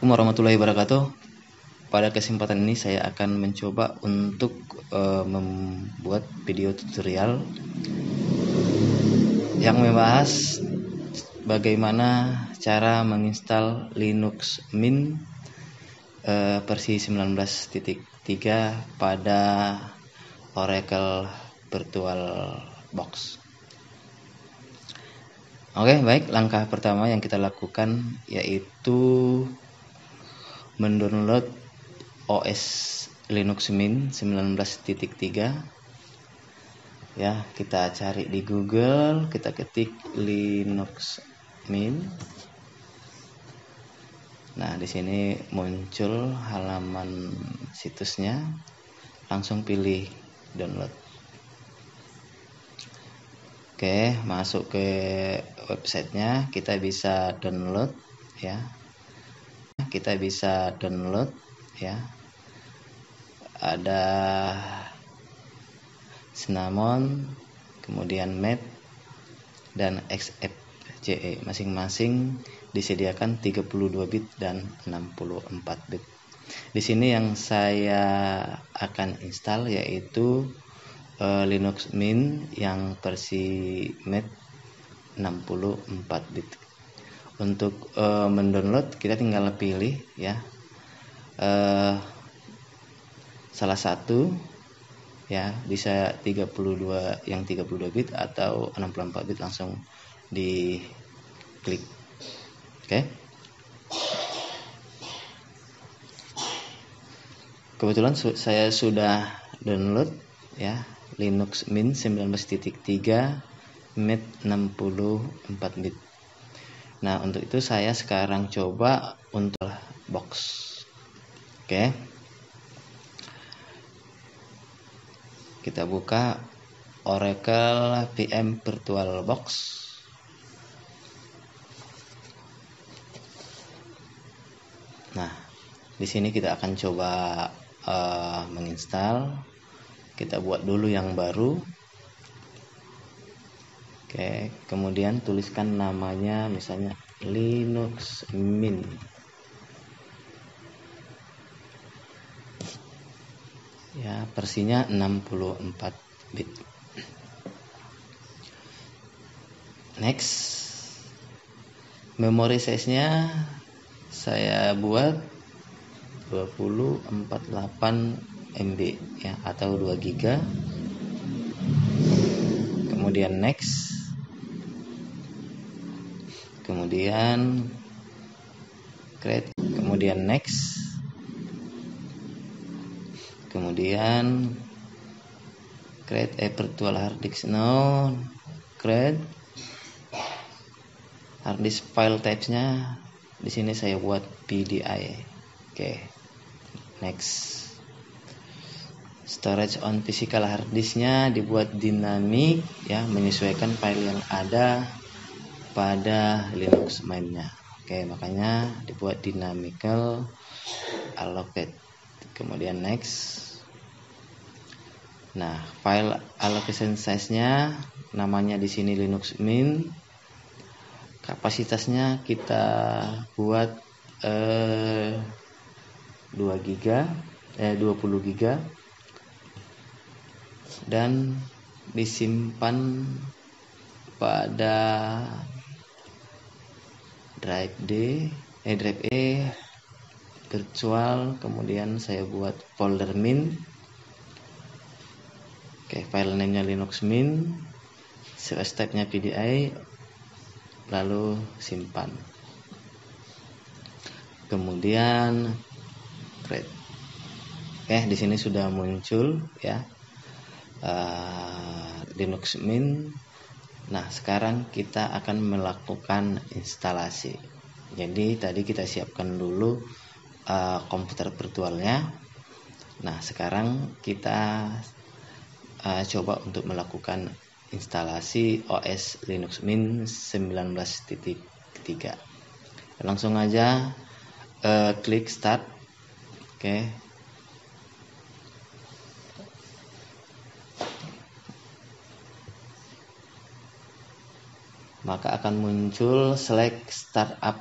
Assalamualaikum warahmatullahi wabarakatuh. Pada kesempatan ini saya akan mencoba untuk membuat video tutorial yang membahas bagaimana cara menginstal Linux Mint versi 19.3 pada Oracle VirtualBox. Oke, baik. Langkah pertama yang kita lakukan yaitu mendownload OS Linux Mint 19.3. Ya, kita cari di Google, kita ketik Linux Mint. Nah, di sini muncul halaman situsnya. Langsung pilih download. Oke, masuk ke websitenya, kita bisa download ya. Kita bisa download ya. Ada Cinnamon, kemudian Met dan XFCE. Masing-masing disediakan 32 bit dan 64 bit. Di sini yang saya akan install yaitu Linux Mint yang versi Met 64 bit. Untuk mendownload kita tinggal pilih ya salah satu ya, bisa 32 bit atau 64 bit, langsung diklik. Oke. Kebetulan saya sudah download ya Linux Mint 19.3 Met 64 bit. Nah, untuk itu saya sekarang coba untuk box. Oke. Kita buka Oracle VM VirtualBox. Nah, di sini kita akan coba menginstal. Kita buat dulu yang baru. Oke, kemudian tuliskan namanya misalnya Linux Mint. Ya, versinya 64 bit. Next. Memory size-nya saya buat 2048 MB ya, atau 2 GB. Kemudian next. Kemudian create, kemudian next. Kemudian create a virtual hard disk. Now create hard disk file types-nya di sini saya buat PDI. Oke. Next. Storage on physical hard disk-nya dibuat dynamic ya, menyesuaikan file yang ada pada Linux Mint-nya. Oke, makanya dibuat dynamical allocate. Kemudian next. Nah, file allocation size-nya namanya di sini Linux Mint. Kapasitasnya kita buat 20 GB dan disimpan pada drive E virtual. Kemudian saya buat folder Mint. Oke, file name-nya Linux Mint, save as type-nya PDI, lalu simpan. Kemudian create. Oke, di sini sudah muncul ya Linux Mint. Nah, sekarang kita akan melakukan instalasi. Jadi tadi kita siapkan dulu komputer virtualnya. Nah, sekarang kita coba untuk melakukan instalasi OS Linux Mint 19.3. Langsung aja klik start. Oke. Maka akan muncul select startup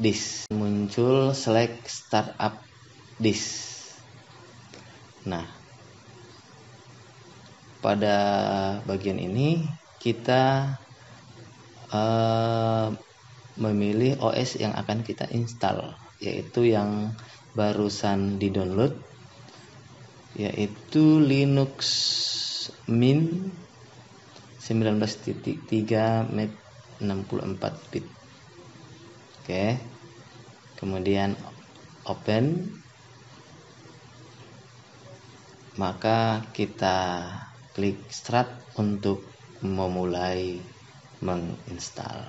disk. Muncul select startup disk. Nah, pada bagian ini kita memilih OS yang akan kita install, yaitu yang barusan di-download, yaitu Linux Mint 19.3 Met 64 bit. Oke. Kemudian open. Maka kita klik start untuk memulai menginstal.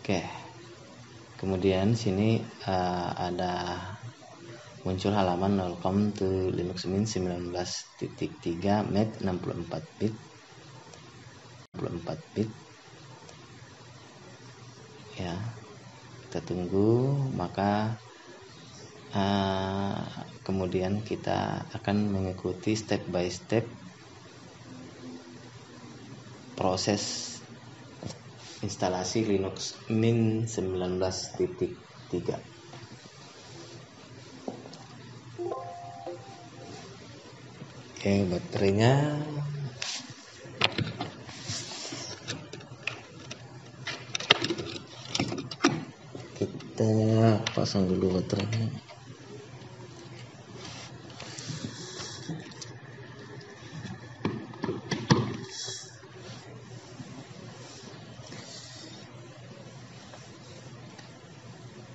Oke. Kemudian sini ada muncul halaman welcome to Linux Mint 19.3 Met 64 bit. Ya. Kita tunggu, maka kemudian kita akan mengikuti step by step proses instalasi Linux Mint 19.3. Oke, baterainya kita pasang dulu baterainya.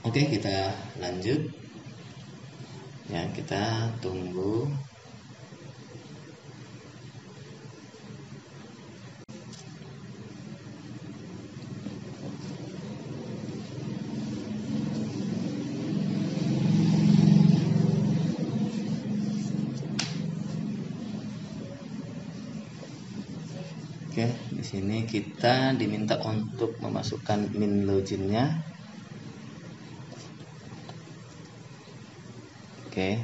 Oke, kita lanjut. Ya, kita tunggu. Oke, di sini kita diminta untuk memasukkan min loginnya. Oke.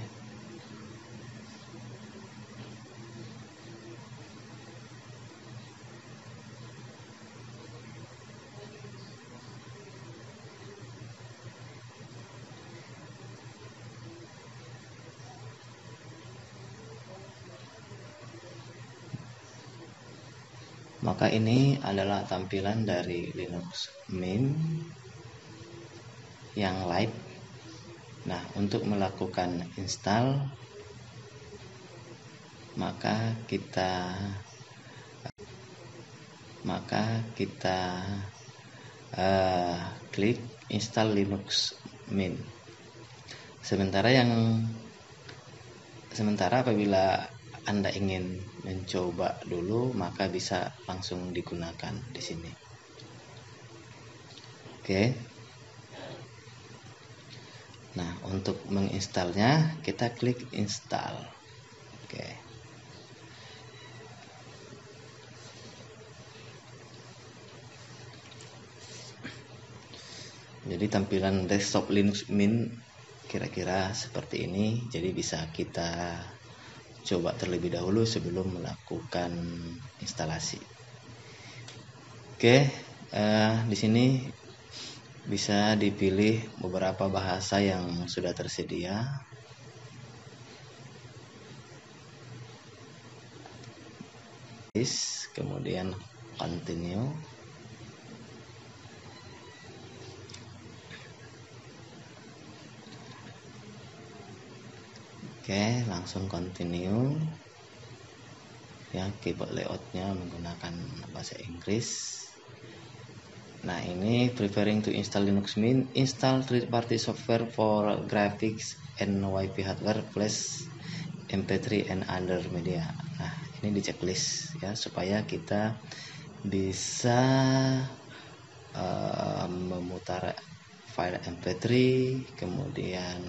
Maka ini adalah tampilan dari Linux Mint yang live. Nah, untuk melakukan install, maka kita klik install Linux Mint. Sementara apabila Anda ingin mencoba dulu, maka bisa langsung digunakan di sini. Oke. Nah, untuk menginstalnya kita klik install. Oke. Jadi tampilan desktop Linux Mint kira-kira seperti ini. Jadi bisa kita coba terlebih dahulu sebelum melakukan instalasi. Oke, di sini bisa dipilih beberapa bahasa yang sudah tersedia. Kemudian continue. Oke, langsung continue. Ya, keyboard layoutnya menggunakan bahasa Inggris. Nah, ini preparing to install Linux Mint, install third-party software for graphics and Wi-Fi hardware, flash, MP3 and other media. Nah, ini di checklist ya, supaya kita bisa memutar file MP3, kemudian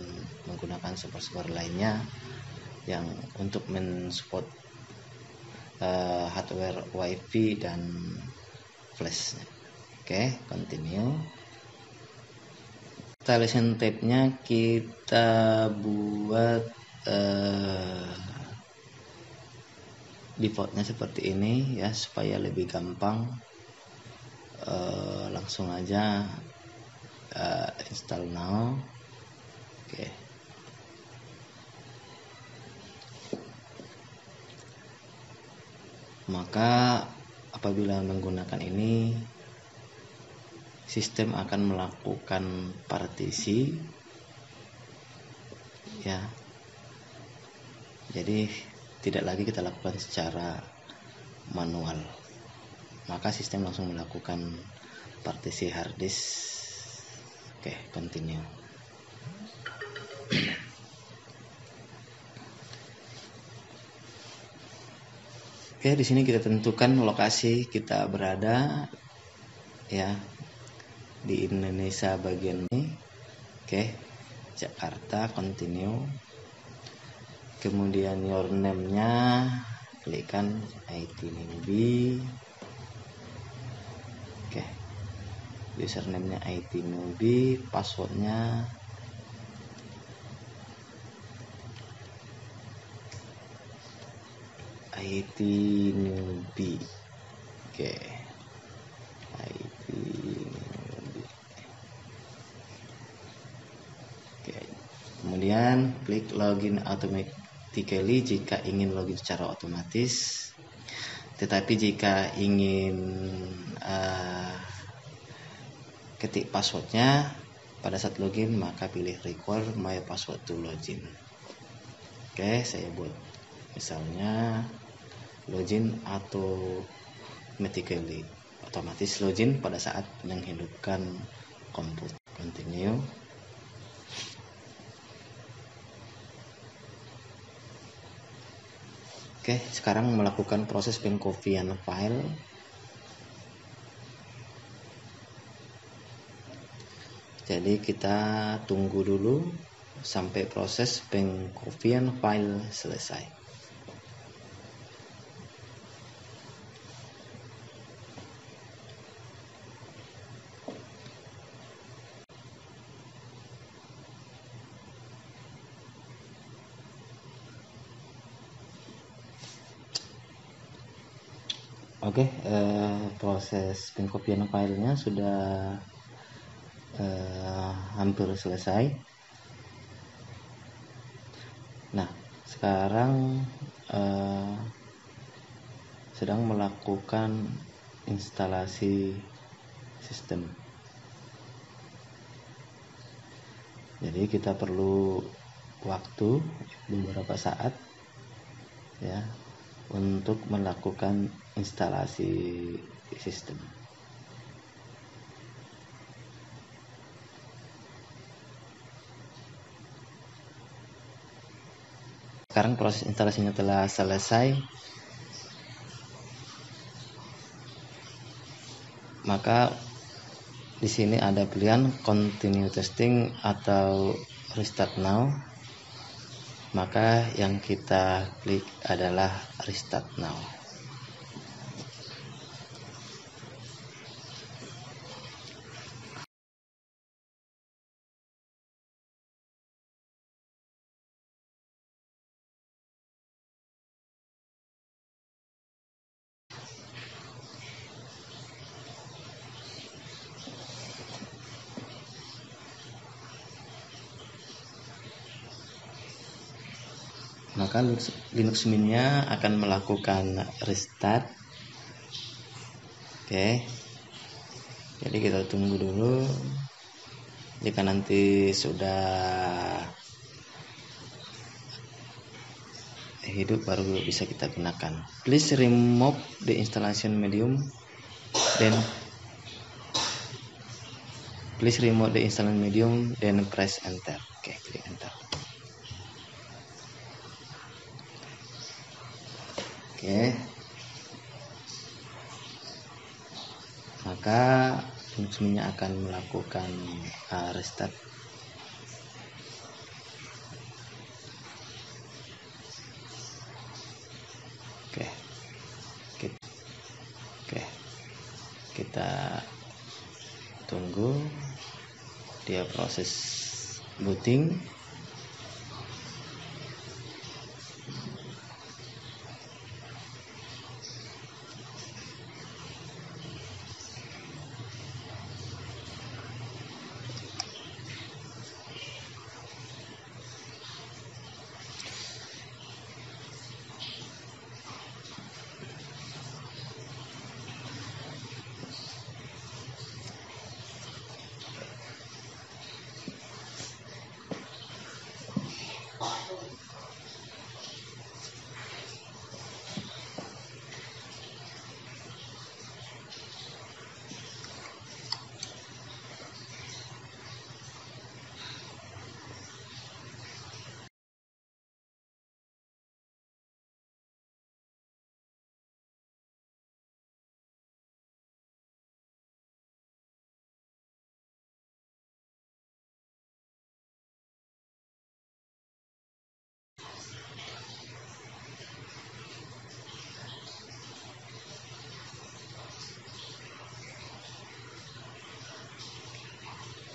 menggunakan software lainnya yang untuk mensupport hardware Wi-Fi dan flash. Oke, continue. Installation tab-nya kita buat defaultnya seperti ini ya, supaya lebih gampang. Langsung aja install now. Oke. Maka apabila menggunakan ini, sistem akan melakukan partisi ya. Jadi tidak lagi kita lakukan secara manual. Maka sistem langsung melakukan partisi hard disk. Oke, continue. Oke, di sini kita tentukan lokasi kita berada ya, di Indonesia bagian ini. Oke, Jakarta, continue. Kemudian your name-nya klikkan IT newbie. Oke, username-nya IT newbie, passwordnya IT newbie. Oke, IT newbie. Oke, kemudian klik login automatically jika ingin login secara otomatis. Tetapi jika ingin ketik passwordnya pada saat login, maka pilih require my password to login. Oke, saya buat misalnya login automatically, otomatis login pada saat menghidupkan komputer. Continue. Oke, sekarang melakukan proses pengkopian file. Jadi kita tunggu dulu sampai proses pengkopian file selesai. Oke, proses pengkopian filenya sudah hampir selesai. Nah, sekarang sedang melakukan instalasi sistem. Jadi kita perlu waktu beberapa saat ya untuk melakukan instalasi sistem. Sekarang proses instalasinya telah selesai. Maka di sini ada pilihan continue testing atau restart now. Maka yang kita klik adalah restart now. Maka Linux Mint-nya akan melakukan restart. Oke. Jadi kita tunggu dulu. Jika nanti sudah hidup baru bisa kita gunakan. Please remove the installation medium, then press enter. Oke, klik enter. Oke. Maka Linux Mint-nya akan melakukan restart. Oke. Kita tunggu dia proses booting.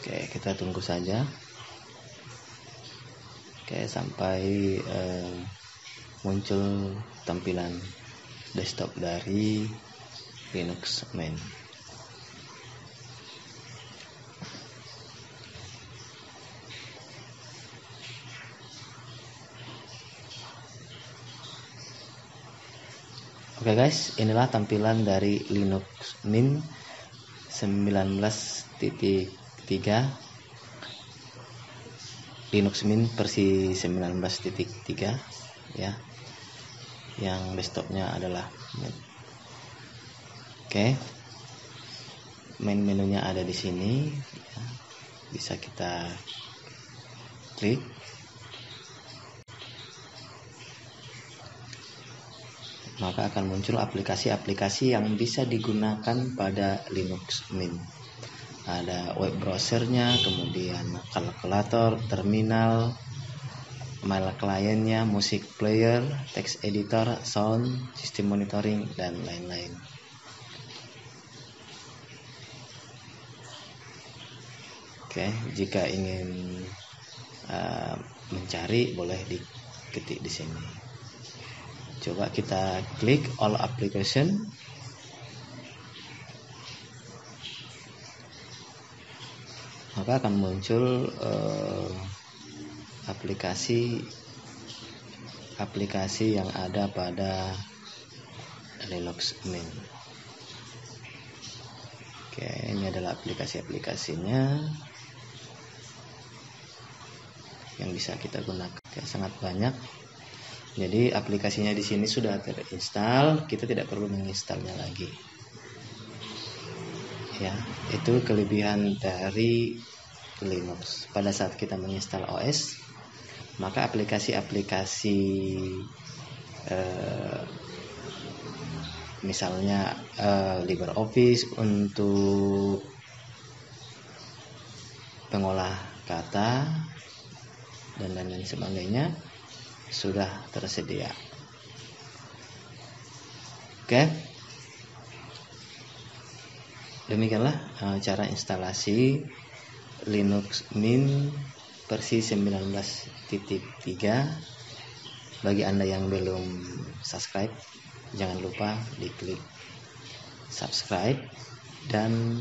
Oke, kita tunggu saja. Oke, sampai muncul tampilan desktop dari Linux Mint. Oke guys, inilah tampilan dari Linux Mint 19.3, Linux Mint versi 19.3 ya, yang desktopnya adalah Mint. Oke, main menunya ada di sini ya. Bisa kita klik. Maka akan muncul aplikasi-aplikasi yang bisa digunakan pada Linux Mint. Ada web browsernya, kemudian kalkulator, terminal, mail kliennya, musik player, text editor, sound, sistem monitoring, dan lain-lain. Oke, jika ingin mencari boleh diketik di sini. Coba kita klik all application. Maka akan muncul aplikasi yang ada pada Linux Mint. Oke, ini adalah aplikasi-aplikasinya yang bisa kita gunakan. Oke, sangat banyak. Jadi aplikasinya di sini sudah terinstall, kita tidak perlu menginstalnya lagi. Ya, itu kelebihan dari Linux. Pada saat kita menginstal OS, maka aplikasi-aplikasi misalnya LibreOffice untuk pengolah kata dan lain-lain sebagainya sudah tersedia. Oke, demikianlah cara instalasi Linux Mint versi 19.3. Bagi Anda yang belum subscribe, jangan lupa diklik subscribe dan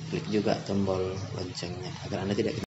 klik juga tombol loncengnya agar Anda tidak